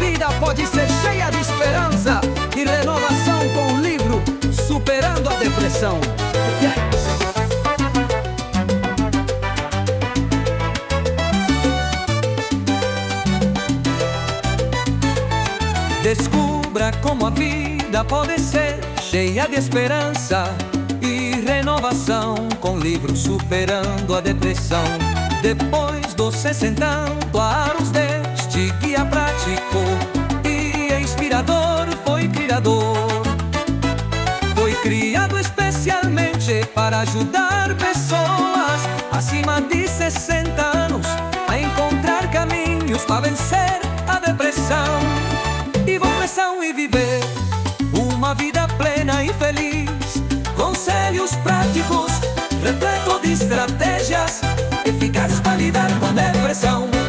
vida pode ser cheia de esperança e renovação com o livro Superando a Depressão. Descubra como a vida pode ser cheia de esperança e renovação com o livro Superando a Depressão. Depois dos 60 anos deste guia prático e inspirador, foi criador. Foi criado especialmente para ajudar pessoas acima de 60 anos a encontrar caminhos para vencer a depressão e viver uma vida plena e feliz. Conselhos práticos, repleto de estratégias eficazes para lidar com a depressão.